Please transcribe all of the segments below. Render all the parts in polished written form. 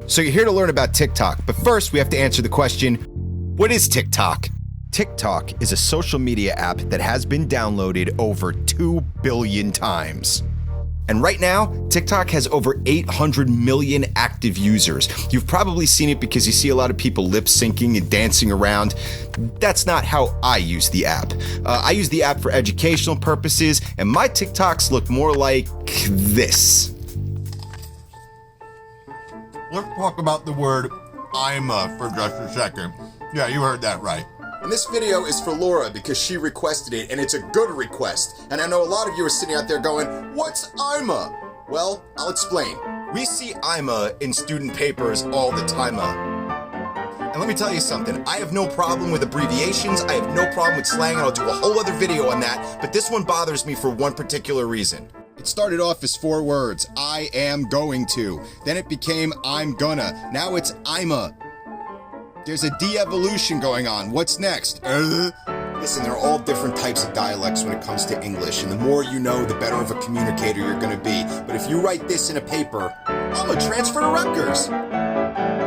So you're here to learn about TikTok, but first we have to answer the question, what is TikTok? TikTok is a social media app that has been downloaded over 2 billion times. And right now, TikTok has over 800 million active users. You've probably seen it because you see a lot of people lip syncing and dancing around. That's not how I use the app. I use the app for educational purposes, and my TikToks look more like this. Let's talk about the word "I'ma" for just a second. Yeah, you heard that right. And this video is for Laura because she requested it, and it's a good request. And I know a lot of you are sitting out there going, what's IMA? Well, I'll explain. We see IMA in student papers all the time. And let me tell you something, I have no problem with abbreviations, I have no problem with slang, and I'll do a whole other video on that, but this one bothers me for one particular reason. It started off as 4 words, I am going to. Then it became I'm gonna. Now it's IMA. There's a de-evolution going on. What's next? Listen, there are all different types of dialects when it comes to English, and the more you know, the better of a communicator you're gonna be. But if you write this in a paper, I'm gonna transfer to Rutgers.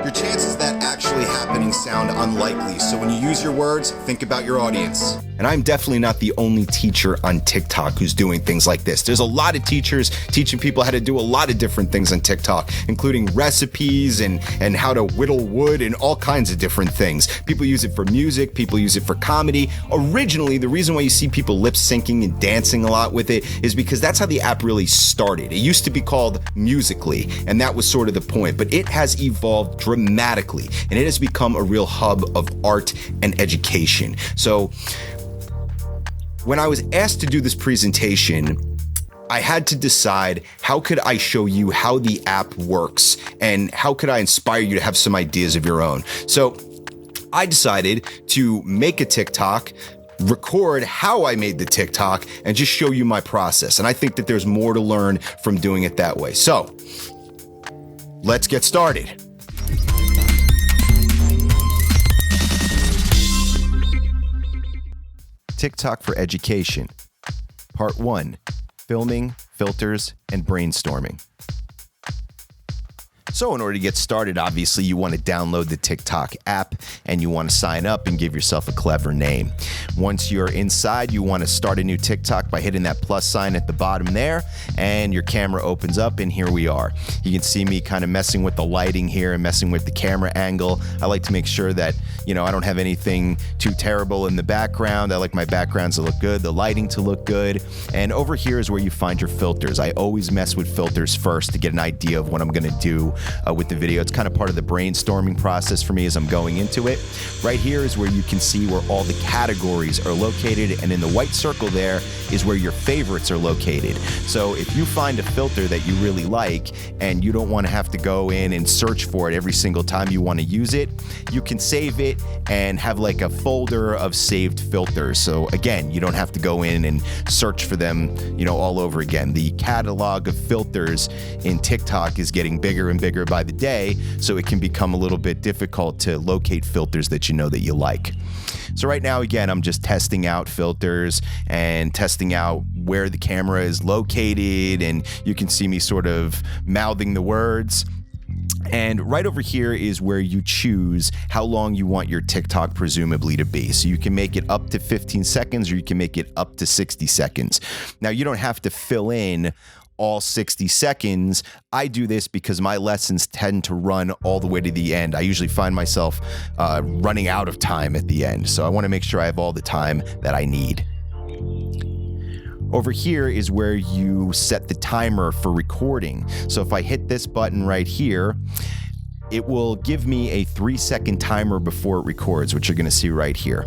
Your chances of that actually happening sound unlikely, so when you use your words, think about your audience. And I'm definitely not the only teacher on TikTok who's doing things like this. There's a lot of teachers teaching people how to do a lot of different things on TikTok, including recipes and how to whittle wood and all kinds of different things. People use it for music, people use it for comedy. Originally, the reason why you see people lip syncing and dancing a lot with it is because that's how the app really started. It used to be called Musical.ly, and that was sort of the point, but it has evolved dramatically, and it has become a real hub of art and education. So when I was asked to do this presentation, I had to decide how could I show you how the app works and how could I inspire you to have some ideas of your own. So I decided to make a TikTok, record how I made the TikTok, and just show you my process. And I think that there's more to learn from doing it that way. So let's get started. TikTok for Education. Part 1, Filming, Filters, and Brainstorming. So in order to get started, obviously you want to download the TikTok app and you want to sign up and give yourself a clever name. Once you're inside, you want to start a new TikTok by hitting that plus sign at the bottom there, and your camera opens up, and here we are. You can see me kind of messing with the lighting here and messing with the camera angle. I like to make sure that, I don't have anything too terrible in the background. I like my backgrounds to look good, the lighting to look good. And over here is where you find your filters. I always mess with filters first to get an idea of what I'm going to do with the video. It's kind of part of the brainstorming process for me as I'm going into it. Right here is where you can see where all the categories are located, and in the white circle there is where your favorites are located. So if you find a filter that you really like and you don't want to have to go in and search for it every single time you want to use it, you can save it and have like a folder of saved filters. So again, you don't have to go in and search for them, all over again. The catalog of filters in TikTok is getting bigger and bigger by the day, so it can become a little bit difficult to locate filters that you know that you like. So right now, again, I'm just testing out filters and testing out where the camera is located, and you can see me sort of mouthing the words. And right over here is where you choose how long you want your TikTok presumably to be. So you can make it up to 15 seconds or you can make it up to 60 seconds. Now, you don't have to fill in all 60 seconds. I do this because my lessons tend to run all the way to the end. I usually find myself running out of time at the end. So I want to make sure I have all the time that I need. Over here is where you set the timer for recording. So if I hit this button right here, it will give me a 3-second timer before it records, which you're going to see right here.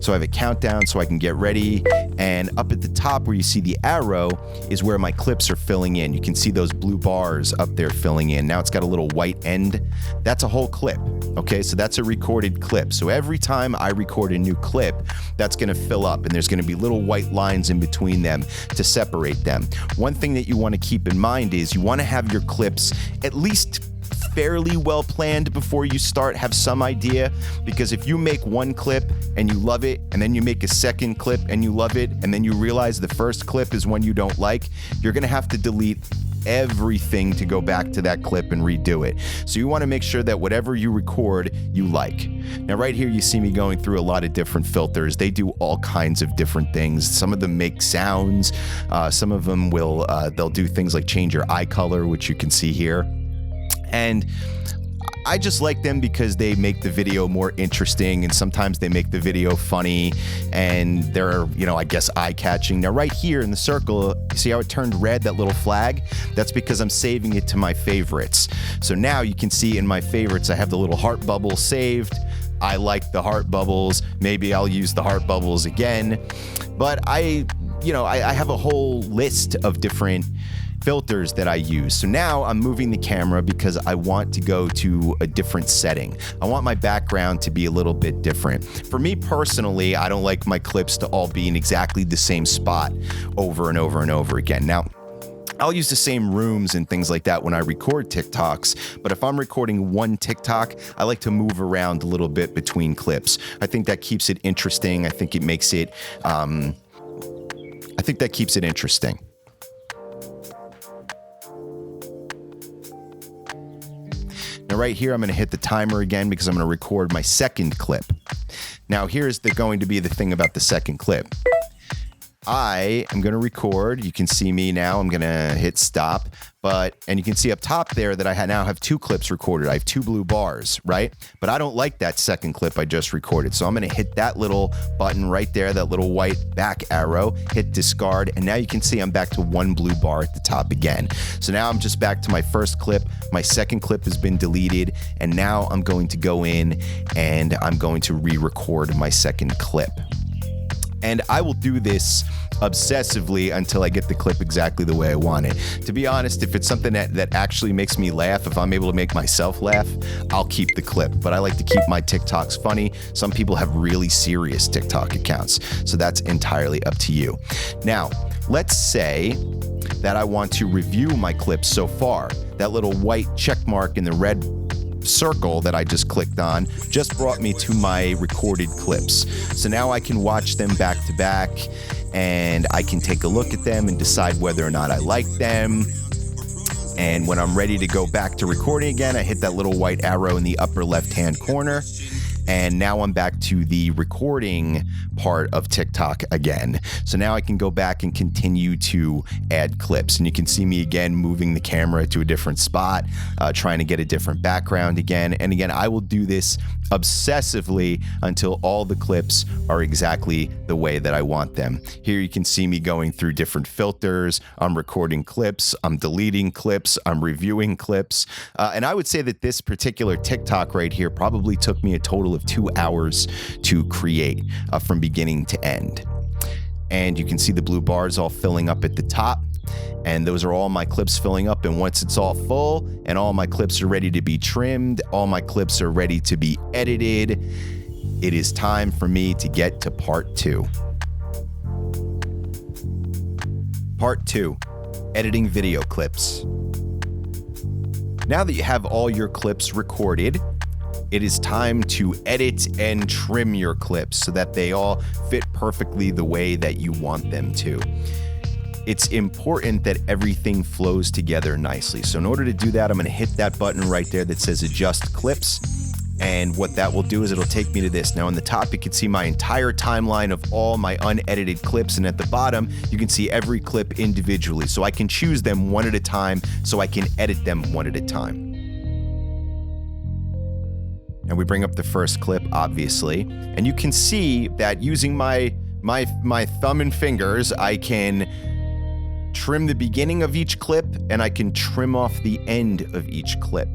So I have a countdown so I can get ready, and up at the top where you see the arrow is where my clips are filling in. You can see those blue bars up there filling in. Now it's got a little white end. That's a whole clip, okay? So that's a recorded clip. So every time I record a new clip, that's gonna fill up, and there's gonna be little white lines in between them to separate them. One thing that you wanna keep in mind is you wanna have your clips at least fairly well planned before you start, have some idea, because if you make one clip and you love it, and then you make a second clip and you love it, and then you realize the first clip is one you don't like, you're gonna have to delete everything to go back to that clip and redo it. So you want to make sure that whatever you record, you like. Now, right here, you see me going through a lot of different filters. They do all kinds of different things. Some of them make sounds. Some of them will, they'll do things like change your eye color, which you can see here. And I just like them because they make the video more interesting, and sometimes they make the video funny, and they're, I guess eye-catching. Now right here in the circle, you see how it turned red, that little flag? That's because I'm saving it to my favorites. So now you can see in my favorites, I have the little heart bubble saved. I like the heart bubbles. Maybe I'll use the heart bubbles again. But I have a whole list of different filters that I use. So now I'm moving the camera because I want to go to a different setting. I want my background to be a little bit different. For me personally, I don't like my clips to all be in exactly the same spot over and over and over again. Now, I'll use the same rooms and things like that when I record TikToks, but if I'm recording one TikTok, I like to move around a little bit between clips. I think that keeps it interesting. I think it makes it, interesting. Now right here, I'm going to hit the timer again because I'm going to record my second clip. Now here's going to be the thing about the second clip. I am going to record. You can see me now. I'm going to hit stop. And you can see up top there that I now have 2 clips recorded. I have 2 blue bars, right? But I don't like that second clip I just recorded. So I'm going to hit that little button right there, that little white back arrow, hit discard. And now you can see I'm back to 1 blue bar at the top again. So now I'm just back to my first clip. My second clip has been deleted. And now I'm going to go in and I'm going to re-record my second clip. And I will do this obsessively until I get the clip exactly the way I want it. To be honest, if it's something that actually makes me laugh, if I'm able to make myself laugh, I'll keep the clip. But I like to keep my TikToks funny. Some people have really serious TikTok accounts, so that's entirely up to you. Now, let's say that I want to review my clips so far. That little white check mark in the red circle that I just clicked on just brought me to my recorded clips. So now I can watch them back to back and I can take a look at them and decide whether or not I like them. And when I'm ready to go back to recording again, I hit that little white arrow in the upper left-hand corner. And now I'm back to the recording part of TikTok again. So now I can go back and continue to add clips. And you can see me again moving the camera to a different spot, trying to get a different background again. And again, I will do this obsessively until all the clips are exactly the way that I want them. Here you can see me going through different filters. I'm recording clips. I'm deleting clips. I'm reviewing clips. And I would say that this particular TikTok right here probably took me a total of 2 hours to create from beginning to end. And you can see the blue bars all filling up at the top. And those are all my clips filling up. And once it's all full and all my clips are ready to be trimmed, all my clips are ready to be edited, it is time for me to get to part 2. Part 2, editing video clips. Now that you have all your clips recorded, it is time to edit and trim your clips so that they all fit perfectly the way that you want them to. It's important that everything flows together nicely. So in order to do that, I'm going to hit that button right there that says adjust clips. And what that will do is it'll take me to this. Now on the top, you can see my entire timeline of all my unedited clips. And at the bottom, you can see every clip individually. So I can choose them one at a time so I can edit them one at a time. And we bring up the first clip, obviously. And you can see that using my thumb and fingers, I can trim the beginning of each clip and I can trim off the end of each clip.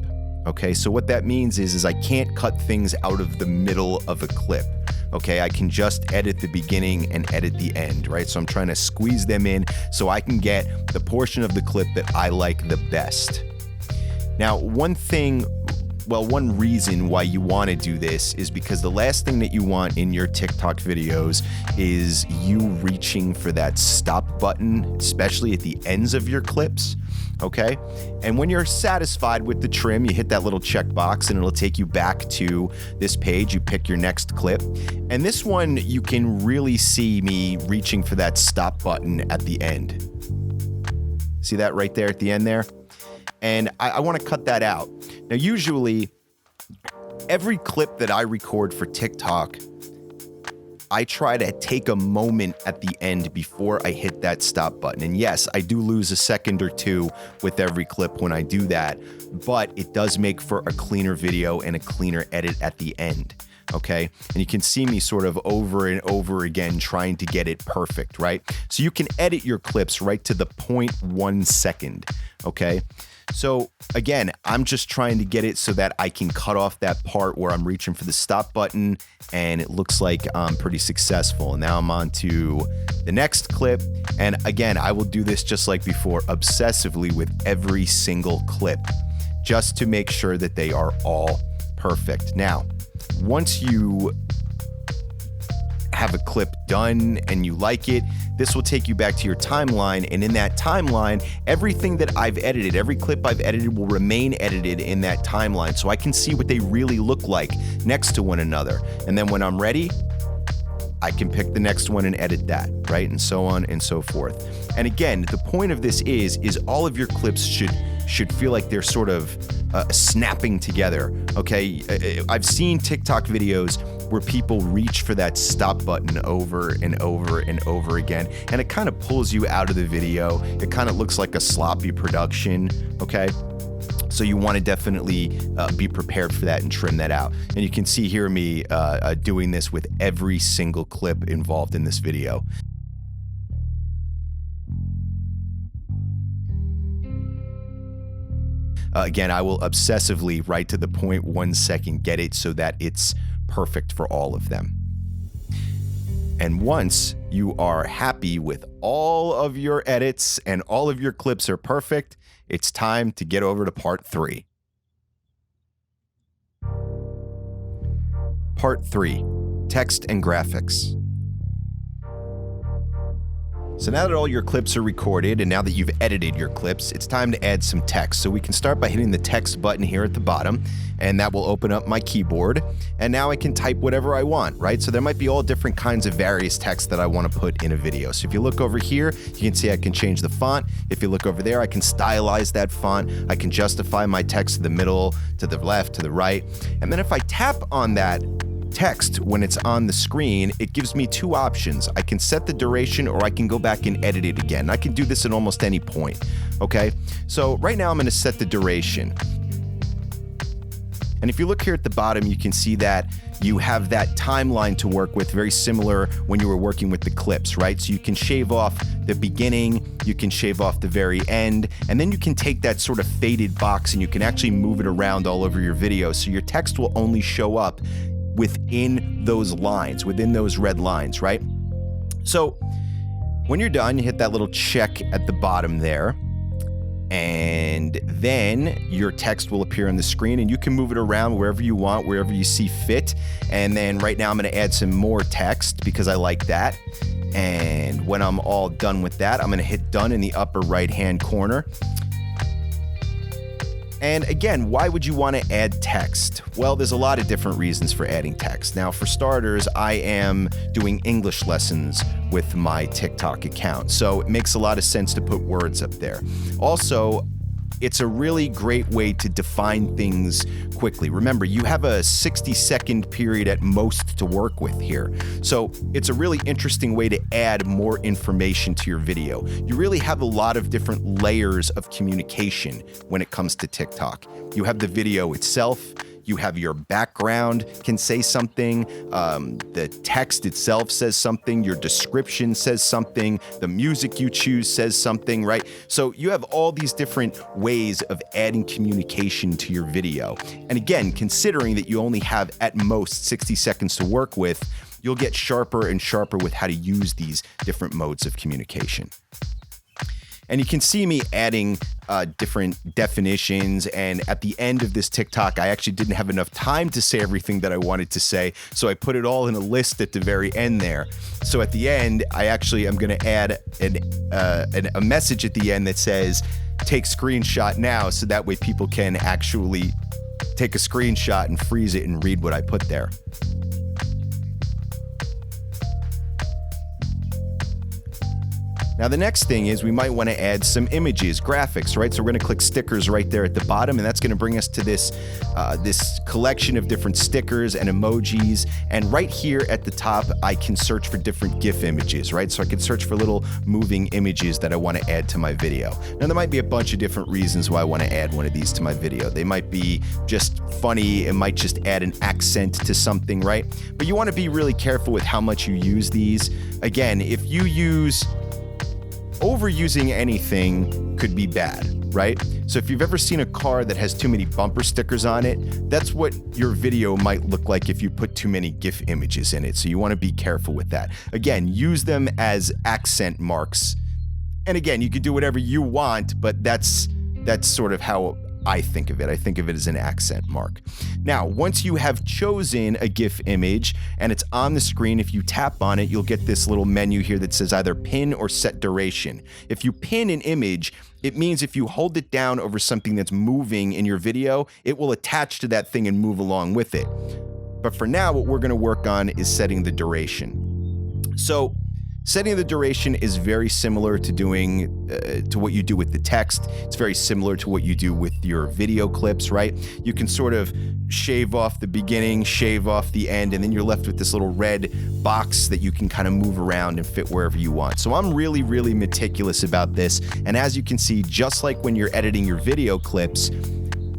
Okay, so what that means is I can't cut things out of the middle of a clip. Okay, I can just edit the beginning and edit the end, right? So I'm trying to squeeze them in so I can get the portion of the clip that I like the best. Now, one reason why you want to do this is because the last thing that you want in your TikTok videos is you reaching for that stop button, especially at the ends of your clips, okay? And when you're satisfied with the trim, you hit that little checkbox and it'll take you back to this page. You pick your next clip. And this one, you can really see me reaching for that stop button at the end. See that right there at the end there? And I want to cut that out. Now, usually, every clip that I record for TikTok, I try to take a moment at the end before I hit that stop button. And yes, I do lose a second or two with every clip when I do that, but it does make for a cleaner video and a cleaner edit at the end. Okay. And you can see me sort of over and over again trying to get it perfect, right? So you can edit your clips right to the 0.1 second. Okay. So again, I'm just trying to get it so that I can cut off that part where I'm reaching for the stop button, and it looks like I'm pretty successful. And now I'm on to the next clip. And again, I will do this just like before, obsessively with every single clip, just to make sure that they are all perfect. Now, once you have a clip done and you like it, this will take you back to your timeline. And in that timeline, everything that I've edited, every clip I've edited will remain edited in that timeline. So I can see what they really look like next to one another. And then when I'm ready, I can pick the next one and edit that, right? And so on and so forth. And again, the point of this is all of your clips should feel like they're sort of snapping together, okay? I've seen TikTok videos where people reach for that stop button over and over and over again, and it kind of pulls you out of the video. It kind of looks like a sloppy production, okay? So you want to definitely be prepared for that and trim that out. And you can see here me doing this with every single clip involved in this video. Again, I will obsessively, right to the 0.1 second, get it so that it's perfect for all of them. And once you are happy with all of your edits and all of your clips are perfect, it's time to get over to part 3. Part 3, text and graphics. So now that all your clips are recorded and now that you've edited your clips, it's time to add some text. So we can start by hitting the text button here at the bottom, and that will open up my keyboard. And now I can type whatever I want, right? So there might be all different kinds of various text that I want to put in a video. So if you look over here, you can see I can change the font. If you look over there, I can stylize that font. I can justify my text to the middle, to the left, to the right. And then if I tap on that text when it's on the screen, it gives me two options. I can set the duration, or I can go back and edit it again. I can do this at almost any point, okay? So right now I'm gonna set the duration. And if you look here at the bottom, you can see that you have that timeline to work with, very similar when you were working with the clips, right? So you can shave off the beginning, you can shave off the very end, and then you can take that sort of faded box and you can actually move it around all over your video. So your text will only show up within those lines, within those red lines, right? So when you're done, you hit that little check at the bottom there, and then your text will appear on the screen and you can move it around wherever you want, wherever you see fit. And then right now I'm gonna add some more text because I like that. And when I'm all done with that, I'm gonna hit done in the upper right-hand corner. And again, why would you want to add text? Well, there's a lot of different reasons for adding text. Now, for starters, I am doing English lessons with my TikTok account, so it makes a lot of sense to put words up there. Also, it's a really great way to define things quickly. Remember, you have a 60-second period at most to work with here. So it's a really interesting way to add more information to your video. You really have a lot of different layers of communication when it comes to TikTok. You have the video itself, you have your background can say something, the text itself says something, your description says something, the music you choose says something, right? So you have all these different ways of adding communication to your video. And again, considering that you only have at most 60 seconds to work with, you'll get sharper and sharper with how to use these different modes of communication. And you can see me adding different definitions. And at the end of this TikTok, I actually didn't have enough time to say everything that I wanted to say. So I put it all in a list at the very end there. So at the end, I actually am going to add a message at the end that says, take screenshot now. So that way people can actually take a screenshot and freeze it and read what I put there. Now, the next thing is we might want to add some images, graphics, right? So we're going to click stickers right there at the bottom, and that's going to bring us to this collection of different stickers and emojis. And right here at the top, I can search for different GIF images, right? So I can search for little moving images that I want to add to my video. Now, there might be a bunch of different reasons why I want to add one of these to my video. They might be just funny. It might just add an accent to something, right? But you want to be really careful with how much you use these. Again, if you use overusing anything could be bad, right? So if you've ever seen a car that has too many bumper stickers on it, that's what your video might look like if you put too many GIF images in it. So you want to be careful with that. Again, use them as accent marks. And again, you can do whatever you want, but that's sort of how I think of it. I think of it as an accent mark. Now, once you have chosen a GIF image and it's on the screen, if you tap on it, you'll get this little menu here that says either pin or set duration. If you pin an image, it means if you hold it down over something that's moving in your video, it will attach to that thing and move along with it. But for now, what we're going to work on is setting the duration. So setting the duration is very similar to doing to what you do with the text. It's very similar to what you do with your video clips, right? You can sort of shave off the beginning, shave off the end, and then you're left with this little red box that you can kind of move around and fit wherever you want. So I'm really, really meticulous about this. And as you can see, just like when you're editing your video clips,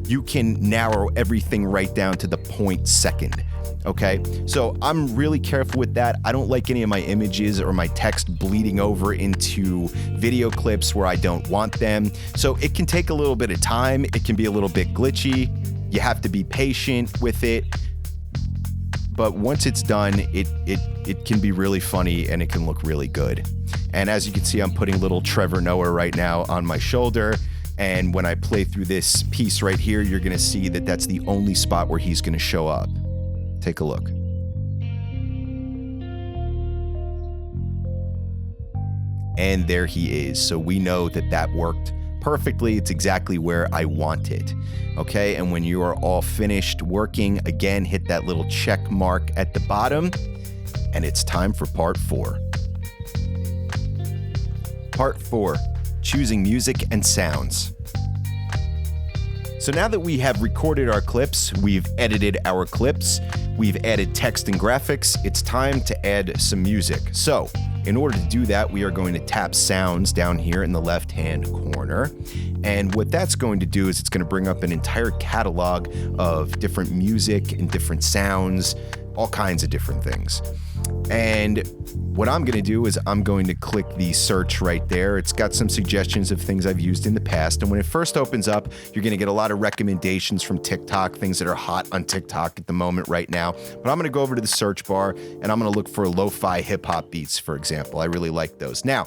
you can narrow everything right down to the 0.2. Okay, so I'm really careful with that. I don't like any of my images or my text bleeding over into video clips where I don't want them. So it can take a little bit of time. It can be a little bit glitchy. You have to be patient with it. But once it's done, it can be really funny and it can look really good. And as you can see, I'm putting little Trevor Noah right now on my shoulder. And when I play through this piece right here, you're gonna see that that's the only spot where he's gonna show up. Take a look. And there he is. So we know that that worked perfectly. It's exactly where I want it. Okay, and when you are all finished working, again, hit that little check mark at the bottom, and it's time for part 4. Part 4, choosing music and sounds. So now that we have recorded our clips, we've edited our clips, we've added text and graphics, it's time to add some music. So in order to do that, we are going to tap sounds down here in the left-hand corner. And what that's going to do is it's going to bring up an entire catalog of different music and different sounds, all kinds of different things. And what I'm going to do is I'm going to click the search right there. It's got some suggestions of things I've used in the past. And when it first opens up, you're going to get a lot of recommendations from TikTok, things that are hot on TikTok at the moment right now. But I'm going to go over to the search bar and I'm going to look for lo-fi hip hop beats, for example. I really like those. Now,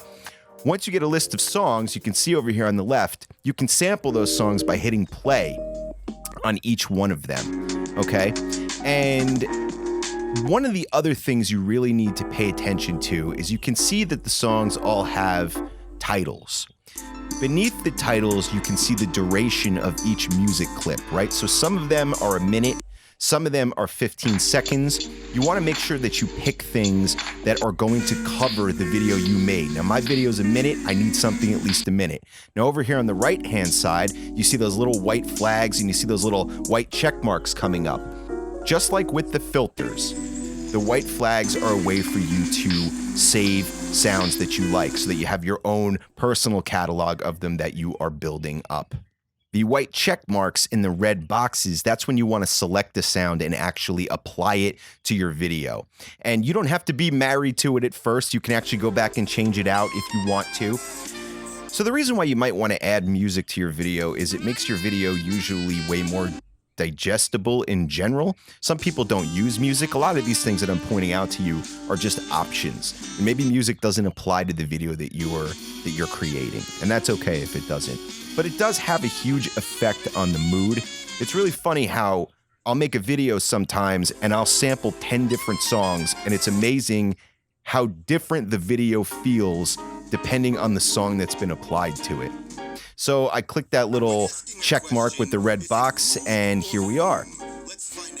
once you get a list of songs, you can see over here on the left, you can sample those songs by hitting play on each one of them. Okay? And one of the other things you really need to pay attention to is you can see that the songs all have titles. Beneath the titles, you can see the duration of each music clip, right? So some of them are a minute, some of them are 15 seconds. You want to make sure that you pick things that are going to cover the video you made. Now, my video is a minute. I need something at least a minute. Now, over here on the right-hand side, you see those little white flags and you see those little white check marks coming up. Just like with the filters, the white flags are a way for you to save sounds that you like so that you have your own personal catalog of them that you are building up. The white check marks in the red boxes, that's when you want to select a sound and actually apply it to your video. And you don't have to be married to it at first. You can actually go back and change it out if you want to. So the reason why you might want to add music to your video is it makes your video usually way more digestible in general. Some people don't use music. A lot of these things that I'm pointing out to you are just options. And maybe music doesn't apply to the video that you're creating, and that's okay if it doesn't. But it does have a huge effect on the mood. It's really funny how I'll make a video sometimes and I'll sample 10 different songs, and it's amazing how different the video feels depending on the song that's been applied to it. So I clicked that little check mark with the red box, and here we are.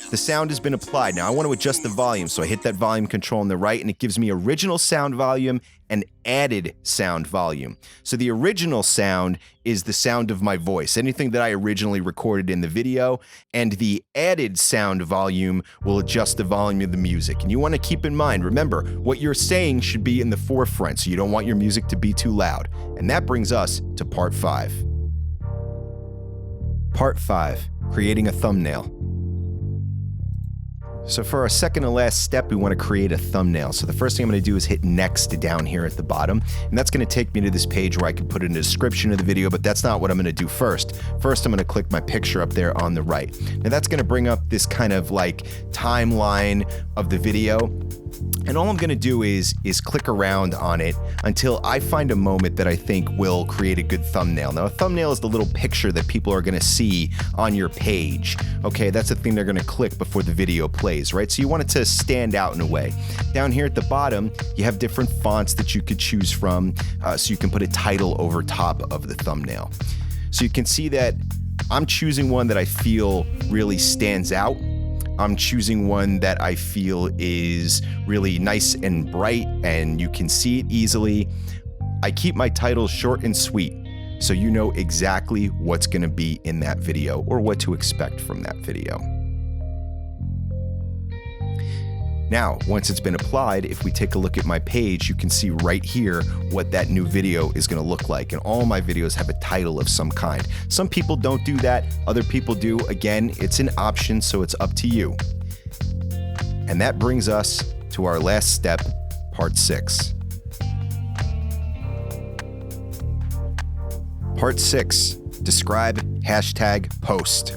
The sound has been applied. Now I want to adjust the volume, so I hit that volume control on the right, and it gives me original sound volume and added sound volume. So the original sound is the sound of my voice, anything that I originally recorded in the video, and the added sound volume will adjust the volume of the music. And you want to keep in mind, remember, what you're saying should be in the forefront, so you don't want your music to be too loud. And that brings us to part 5. Part 5, creating a thumbnail. So for our second to last step, we want to create a thumbnail. So the first thing I'm going to do is hit next down here at the bottom. And that's going to take me to this page where I can put in a description of the video, but that's not what I'm going to do first. First, I'm going to click my picture up there on the right. Now that's going to bring up this kind of like timeline of the video. And all I'm going to do is click around on it until I find a moment that I think will create a good thumbnail. Now, a thumbnail is the little picture that people are going to see on your page. Okay, that's the thing they're going to click before the video plays, right? So you want it to stand out in a way. Down here at the bottom, you have different fonts that you could choose from, so you can put a title over top of the thumbnail. So you can see that I'm choosing one that I feel really stands out. I'm choosing one that I feel is really nice and bright and you can see it easily. I keep my titles short and sweet, so you know exactly what's going to be in that video or what to expect from that video. Now, once it's been applied, if we take a look at my page, you can see right here what that new video is going to look like. And all my videos have a title of some kind. Some people don't do that. Other people do. Again, it's an option, so it's up to you. And that brings us to our last step, part 6. Part 6, describe hashtag post.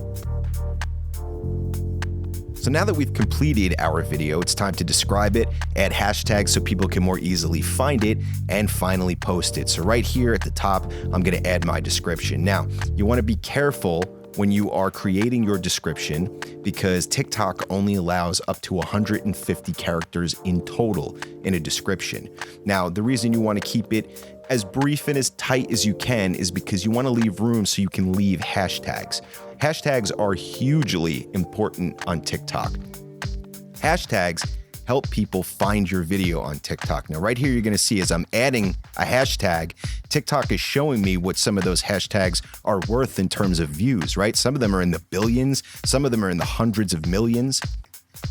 So now that we've completed our video, it's time to describe it, add hashtags so people can more easily find it, and finally post it. So right here at the top, I'm going to add my description. Now, you want to be careful when you are creating your description because TikTok only allows up to 150 characters in total in a description. Now, the reason you want to keep it as brief and as tight as you can is because you want to leave room so you can leave hashtags. Hashtags are hugely important on TikTok. Hashtags help people find your video on TikTok. Now, right here, you're going to see as I'm adding a hashtag, TikTok is showing me what some of those hashtags are worth in terms of views, right? Some of them are in the billions, some of them are in the hundreds of millions.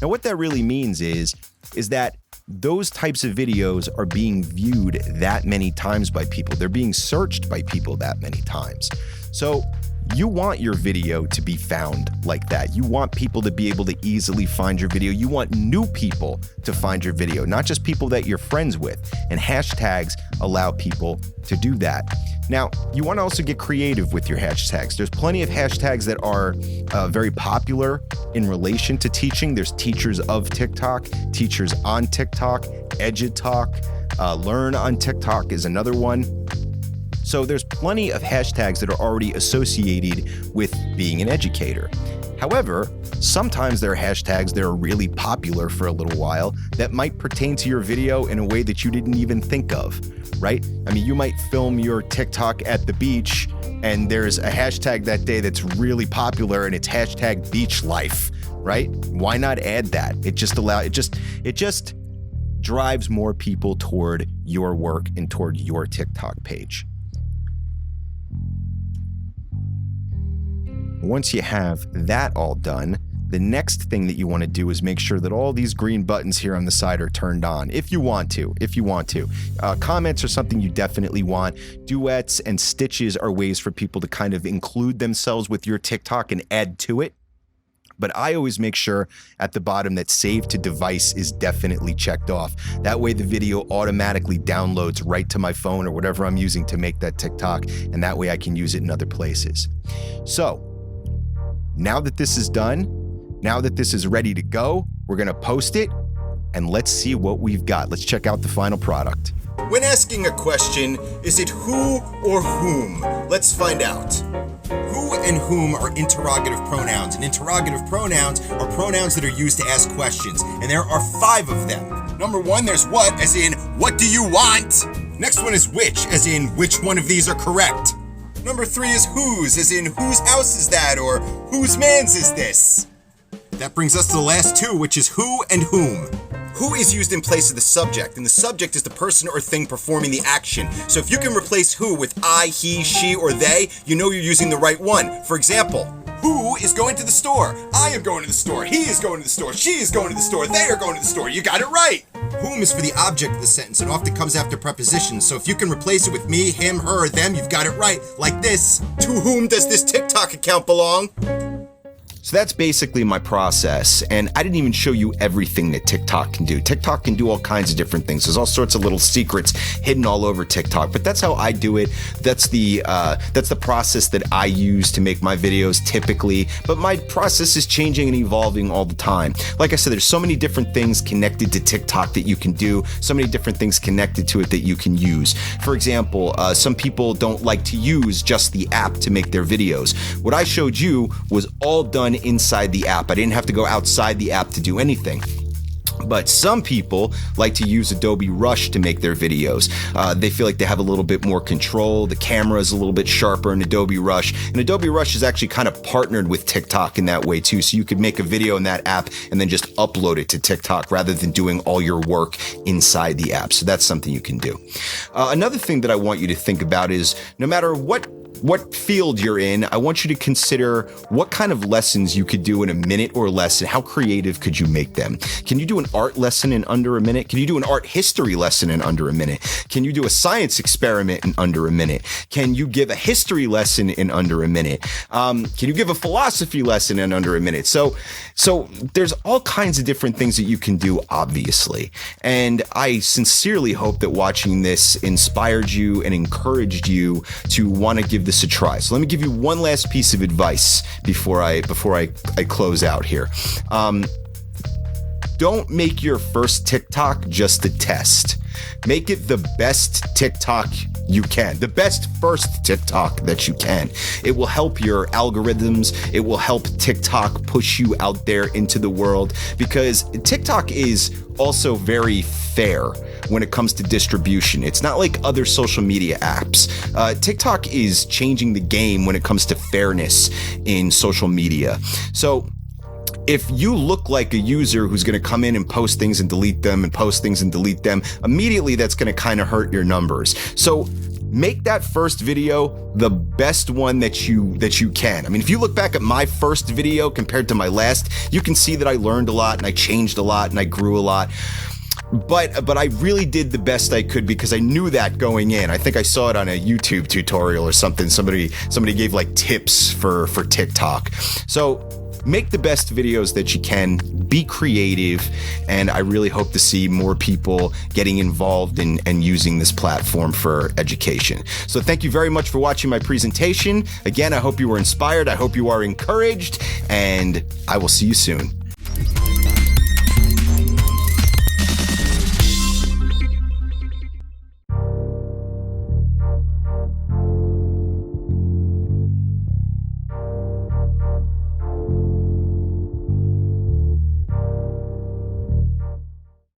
Now, what that really means is that those types of videos are being viewed that many times by people. They're being searched by people that many times. So you want your video to be found like that. You want people to be able to easily find your video. You want new people to find your video, not just people that you're friends with. And hashtags allow people to do that. Now, you want to also get creative with your hashtags. There's plenty of hashtags that are very popular in relation to teaching. There's teachers of TikTok, teachers on TikTok, EduTalk, Learn on TikTok is another one. So there's plenty of hashtags that are already associated with being an educator. However, sometimes there are hashtags that are really popular for a little while that might pertain to your video in a way that you didn't even think of, right? I mean, you might film your TikTok at the beach and there's a hashtag that day that's really popular and it's hashtag beach life, right? Why not add that? It just drives more people toward your work and toward your TikTok page. Once you have that all done, the next thing that you want to do is make sure that all these green buttons here on the side are turned on, if you want to. Comments are something you definitely want. Duets and stitches are ways for people to kind of include themselves with your TikTok and add to it. But I always make sure at the bottom that save to device is definitely checked off. That way the video automatically downloads right to my phone or whatever I'm using to make that TikTok, and that way I can use it in other places. So, now that this is done, now that this is ready to go, we're going to post it, and let's see what we've got. Let's check out the final product. When asking a question, is it who or whom? Let's find out. Who and whom are interrogative pronouns, and interrogative pronouns are pronouns that are used to ask questions, and there are 5 of them. Number 1, there's what, as in, what do you want? Next one is which, as in, which one of these are correct? Number 3 is whose, as in, whose house is that, or whose man's is this? That brings us to the last two, which is who and whom. Who is used in place of the subject, and the subject is the person or thing performing the action. So if you can replace who with I, he, she, or they, you know you're using the right one. For example, who is going to the store? I am going to the store. He is going to the store. She is going to the store. They are going to the store. You got it right. Whom is for the object of the sentence and often comes after prepositions. So if you can replace it with me, him, her, or them, you've got it right. Like this. To whom does this TikTok account belong? So that's basically my process, and I didn't even show you everything that TikTok can do. TikTok can do all kinds of different things. There's all sorts of little secrets hidden all over TikTok, but that's how I do it. That's the process that I use to make my videos typically, but my process is changing and evolving all the time. Like I said, there's so many different things connected to TikTok that you can do, so many different things connected to it that you can use. For example, some people don't like to use just the app to make their videos. What I showed you was all done inside the app. I didn't have to go outside the app to do anything. But some people like to use Adobe Rush to make their videos. They feel like they have a little bit more control. The camera is a little bit sharper in Adobe Rush. And Adobe Rush is actually kind of partnered with TikTok in that way too. So you could make a video in that app and then just upload it to TikTok rather than doing all your work inside the app. So that's something you can do. Another thing that I want you to think about is no matter what field you're in, I want you to consider what kind of lessons you could do in a minute or less and how creative could you make them. Can you do an art lesson in under a minute? Can you do an art history lesson in under a minute? Can you do a science experiment in under a minute? Can you give a history lesson in under a minute? Can you give a philosophy lesson in under a minute? So there's all kinds of different things that you can do, obviously. And I sincerely hope that watching this inspired you and encouraged you to want to give this a try. So let me give you one last piece of advice before I close out here. Don't make your first TikTok just a test. Make it the best TikTok you can, the best first TikTok that you can. It will help your algorithms. It will help TikTok push you out there into the world, because TikTok is also very fair when it comes to distribution. It's not like other social media apps. TikTok is changing the game when it comes to fairness in social media. So if you look like a user who's going to come in and post things and delete them and post things and delete them, immediately that's going to kind of hurt your numbers. So make that first video the best one that you can. I mean, if you look back at my first video compared to my last, you can see that I learned a lot and I changed a lot and I grew a lot. But I really did the best I could because I knew that going in. I think I saw it on a YouTube tutorial or something. Somebody gave like tips for TikTok. So make the best videos that you can, be creative, and I really hope to see more people getting involved in and using this platform for education. So thank you very much for watching my presentation. Again, I hope you were inspired. I hope you are encouraged, and I will see you soon.